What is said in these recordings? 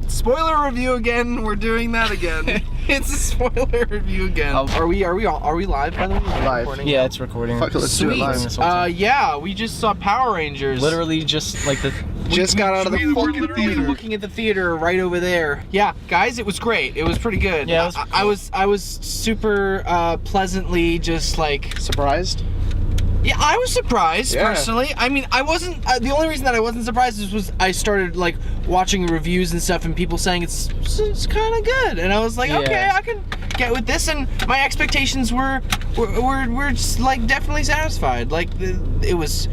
Spoiler review again. We're doing that again. It's a spoiler review again. Are we live, by the way? Live. Yeah, it's recording. Fuck it, let's do it live. Yeah, we just saw Power Rangers. Literally just like the... Just got out of the fucking theater. Looking at the theater right over there. Yeah, guys, it was great. It was pretty good. Yeah, I was super pleasantly just like Surprised? Yeah, I was surprised, Yeah. personally. I mean, I wasn't, the only reason that I wasn't surprised was I started, like, watching reviews and stuff and people saying it's kind of good. And I was like, Yeah. okay, I can get with this. And my expectations were just, like, definitely satisfied. Like, it was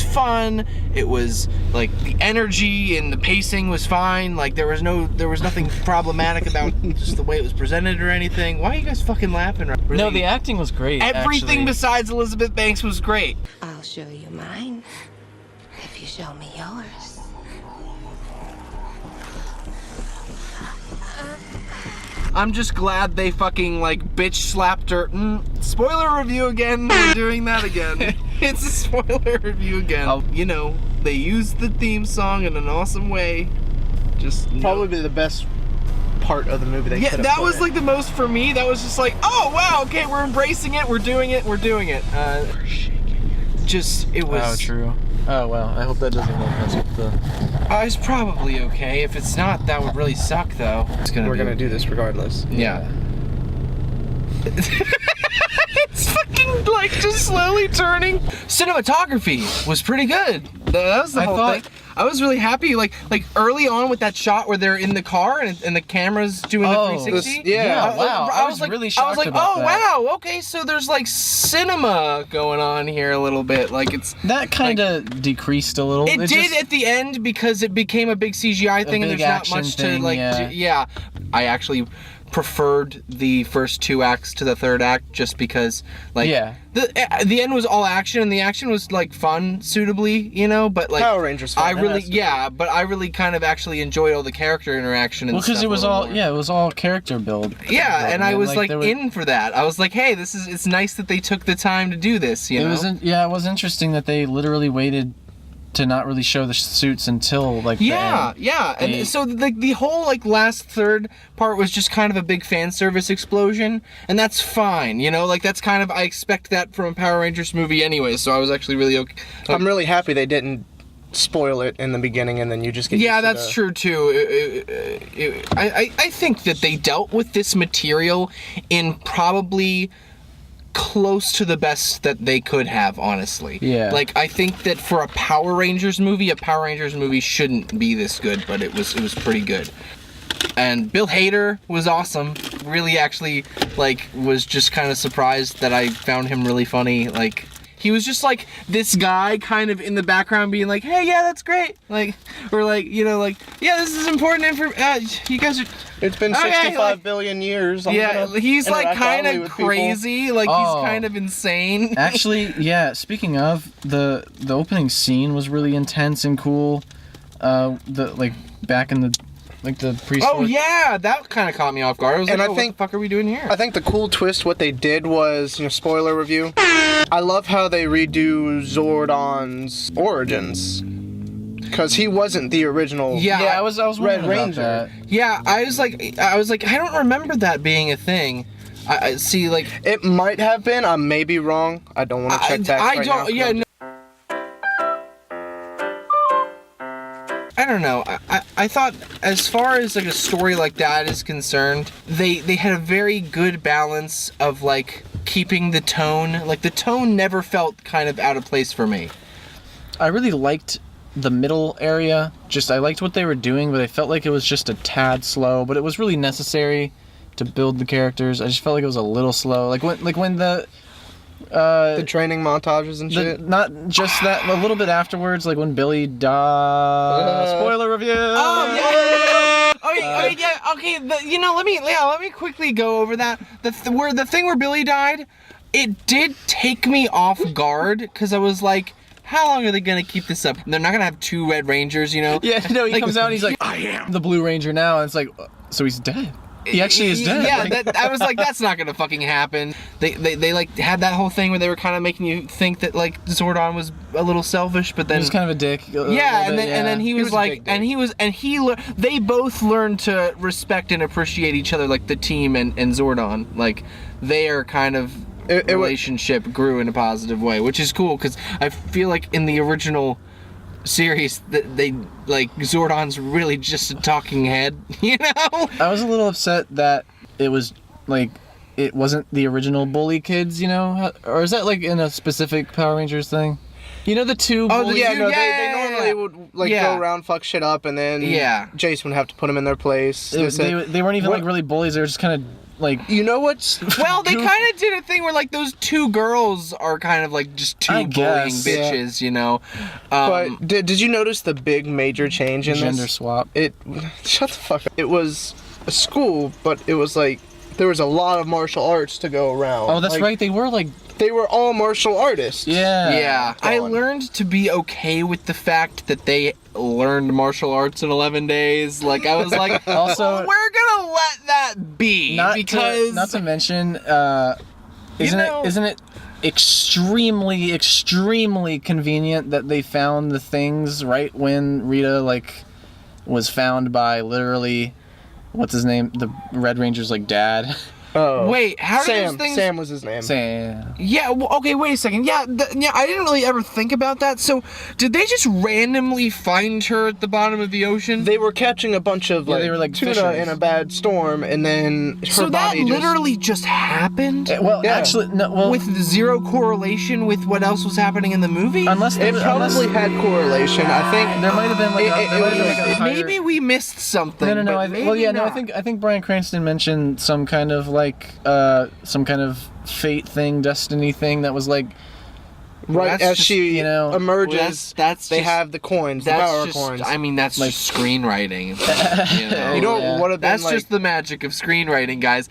fun. It was, like, the energy and the pacing was fine. Like, there was nothing problematic about just the way it was presented or anything. Why are you guys fucking laughing? No, the acting was great, Everything actually. besides Elizabeth Banks was great. I'll show you mine if you show me yours. I'm just glad they fucking like bitch slapped her. Spoiler review again. We're doing that again. It's a spoiler review again. You know, they used the theme song in an awesome way. Just Probably the best part of the movie they could have that put was in. like the most for me. That was just like, oh wow, okay, we're embracing it. We're doing it. We're doing it. It was. Oh, true. Oh, well, I hope that doesn't mess with the... It's probably okay. If it's not, that would really suck, though. We're gonna do this regardless. Yeah. It's fucking like just slowly turning. Cinematography was pretty good. That was the whole thing. I was really happy. Like early on with that shot where they're in the car and the camera's doing the 360. Yeah, wow. I was like, really shocked like, about oh that. wow, okay, so there's like cinema going on here a little bit. Like it's that kind of decreased a little. It did just, at the end because it became a big CGI thing and big there's not action much thing, to like. yeah. I actually preferred the first two acts to the third act just because like the end was all action and the action was like fun suitably, you know, but like Power Rangers fun. But I really kind of actually enjoyed all the character interaction and because stuff it was all it was all character build. Yeah, and I was like in for that. I was like, hey, it's nice that they took the time to do this, you know. It was interesting that they literally waited to not really show the suits until like the end. And so like the whole like last third part was just kind of a big fan service explosion, and that's fine, you know, like that's kind of, I expect that from a Power Rangers movie anyway, so I was actually really okay. I'm really happy they didn't spoil it in the beginning and then you just get that's true too. I think that they dealt with this material in probably close to the best that they could have, honestly. Yeah. Like, I think that for a Power Rangers movie shouldn't be this good, but it was pretty good. And Bill Hader was awesome. Really, actually, like, was just kind of surprised that I found him really funny. Like, he was just like this guy kind of in the background being like, hey, yeah, that's great. Like, or like, you know, like, yeah, this is important information. You guys are... It's been 65 billion years. He's like kind of crazy. Like he's kind of insane. Actually, yeah. Speaking of, the opening scene was really intense and cool. Like back in the prehistoric. Oh yeah, that kind of caught me off guard. I was like, what the fuck are we doing here? I think the cool twist, what they did was, you know, spoiler review. I love how they redo Zordon's origins. Because he wasn't the original. Yeah, I was Red Ranger. Yeah, I was like, I don't remember that being a thing. I see, like, it might have been. I may be wrong. I don't want to check back right now. Yeah, no. I don't know. I thought as far as like a story like that is concerned, they had a very good balance of like keeping the tone. Like the tone never felt kind of out of place for me. I really liked the middle area. I liked what they were doing, but I felt like it was just a tad slow, but it was really necessary to build the characters. I just felt like it was a little slow. Like when the training montages and shit. Not just that, a little bit afterwards, like when Billy died. Spoiler review. Oh yeah. Okay. Let me quickly go over that. The thing where Billy died, it did take me off guard because I was like, how long are they gonna keep this up? They're not gonna have two Red Rangers, you know? Yeah, no, he comes out and he's like, I am the Blue Ranger now, and it's like, so he's dead. He actually is dead. Yeah, Like- I was like, that's not gonna fucking happen. They like had that whole thing where they were kind of making you think that like Zordon was a little selfish, but then He was kind of a dick. yeah, and then he was was a like, big dick. they both learned to respect and appreciate each other, like the team and Zordon. Like their kind of relationship grew in a positive way, which is cool because I feel like in the original series that they like Zordon's really just a talking head, you know. I was a little upset that it was like it wasn't the original bully kids, you know, or is that like in a specific Power Rangers thing? You know the two. Oh, bullies? Yeah, no, Yeah. they normally would like Yeah. go around, fuck shit up, and then Yeah. Jason would have to put them in their place. They weren't even What- like really bullies. They were just kind of like. You know what's Well, they kind of did a thing where like those two girls are kind of like just two I bullying guess, bitches, you know. But did you notice the big major change in Gender this? swap. It shut the fuck up. It was a school, but it was like there was a lot of martial arts to go around. Oh, that's Like, right. They were like. They were all martial artists. Yeah. Yeah, I Gone. learned to be okay with the fact that they learned martial arts in 11 days. Like, I was like, Also- "Oh, we're gonna let that be because Not to mention, You know- isn't it extremely convenient that they found the things right when Rita like was found by literally what's his name, the Red Ranger's like dad. Oh. Wait, how did Sam. those things? Sam was his name. Sam. Yeah. Well, okay. Wait a second. Yeah. I didn't really ever think about that. So, did they just randomly find her at the bottom of the ocean? They were catching a bunch of Yeah, like, they were, like, tuna fishers. in a bad storm, and then her so that body just literally just happened Well, Yeah. actually, no. Well, with zero correlation with what else was happening in the movie. unless It probably had correlation. I think there might have been like It- it there might have been was- like a higher- Maybe we missed something. No. but I maybe think Bryan Cranston mentioned some kind of like some kind of fate thing, destiny thing that was like right that's as just, she you know, emerges, that's they just- have the coins, the That's power just, coins. I mean, that's Like- just screenwriting. you know yeah. what would have been That's like? just the magic of screenwriting, guys.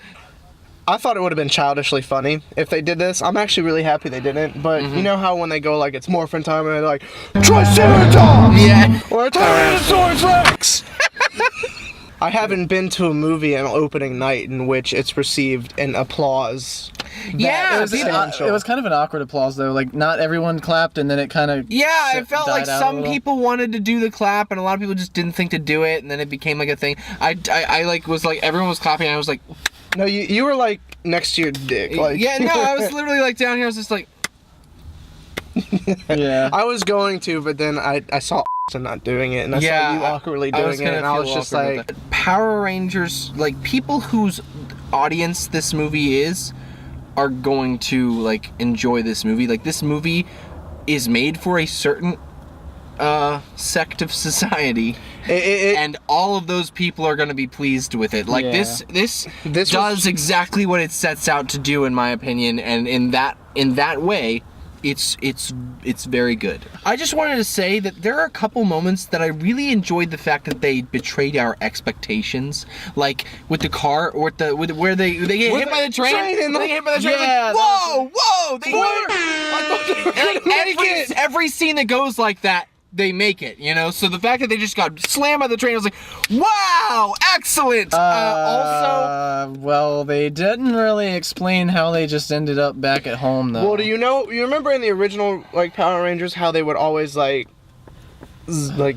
I thought it would have been childishly funny if they did this. I'm actually really happy they didn't. But Mm-hmm. you know how when they go like it's morphin time and they're like Triceratops Yeah. or Tyrannosaurus Rex. I haven't been to a movie on opening night in which it's received an applause. Yeah, That it was, substantial. it was kind of an awkward applause though. Like not everyone clapped, and then it kind of Yeah, it felt like died out a some little. people wanted to do the clap, and a lot of people just didn't think to do it, and then it became like a thing. I like was like everyone was clapping, and I was like, No, you were like next to your dick. Like yeah, no, I was literally like down here. I was just like, Yeah. I was going to, but then I saw and not doing it, and I yeah, saw you awkwardly I doing was it, gonna and I feel was just awkward like, with that. Power Rangers, like people whose audience this movie is, are going to like enjoy this movie. Like this movie is made for a certain sect of society. And all of those people are going to be pleased with it. Like Yeah. this This does was- exactly what it sets out to do, in my opinion, and in that way, it's very good. I just wanted to say that there are a couple moments that I really enjoyed the fact that they betrayed our expectations, like with the car or with where they get hit by the train. and They get hit by the train. Yeah, Like, whoa! They I thought they were and, like, every scene that goes like that, they make it, you know? So the fact that they just got slammed by the train, I was like, wow, excellent! Also, well, they didn't really explain how they just ended up back at home though. Well, you remember in the original like Power Rangers how they would always like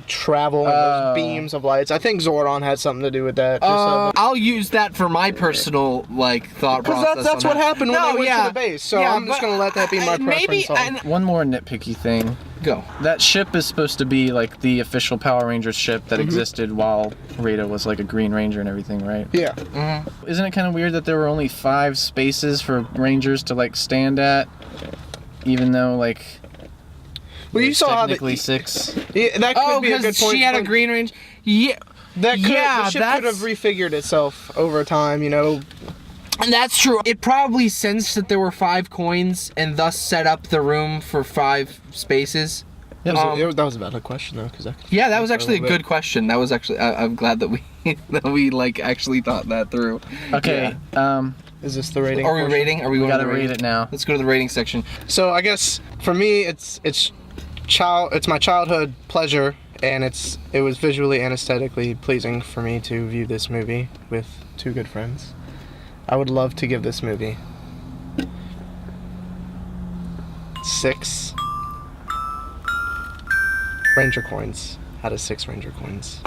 travel in those beams of lights? I think Zordon had something to do with that. I'll use that for my personal, like, thought process. Because that's on what that. happened when No, they went yeah. to the base. So Yeah, I'm just but, gonna let that be my maybe, preference. One more nitpicky thing. Go. That ship is supposed to be like the official Power Rangers ship that existed while Rita was like a Green Ranger and everything, right? Yeah. Isn't it kind of weird that there were only 5 spaces for Rangers to like stand at, even though like Well, you there's saw how technically the, 6? yeah, that could Oh, be a good because point. she had a but green range. Yeah, That could, yeah, the ship could have refigured itself over time. You know. and that's true. It probably sensed that there were 5 coins and thus set up the room for 5 spaces. That was a valid question though, because Yeah, that was actually a little bit. good question. That was actually I'm glad that we that we like actually thought that through. Okay, Is this the rating? Are we portion? rating? Are we we going gotta to rate it now. Let's go to the rating section. So I guess for me, it's my childhood pleasure, and it was visually and aesthetically pleasing for me to view this movie with two good friends. I would love to give this movie 6 Ranger coins out of 6 Ranger coins.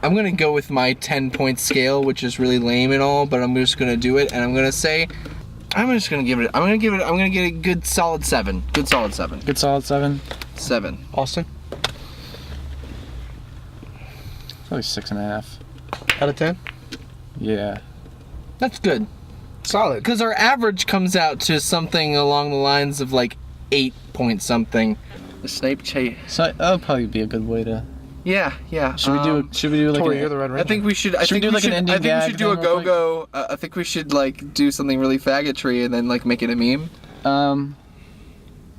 I'm gonna go with my 10-point scale, which is really lame and all, but I'm just gonna do it, and I'm gonna say, I'm gonna get a good solid 7. Good solid 7. Good solid 7. 7. Austin, Probably 6.5. out of 10. Yeah. That's good. Solid. Because our average comes out to something along the lines of like 8 point something. The Snape chase. So that'll probably be a good way to. Yeah. Should we do like Tori, a, you're the Red I Ranger. think we should. Should we do like an ending I think we gag should do a thing real quick? go-go. I think we should like do something really faggotry and then like make it a meme. I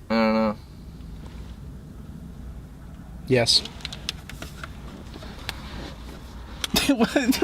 don't know. Yes. What?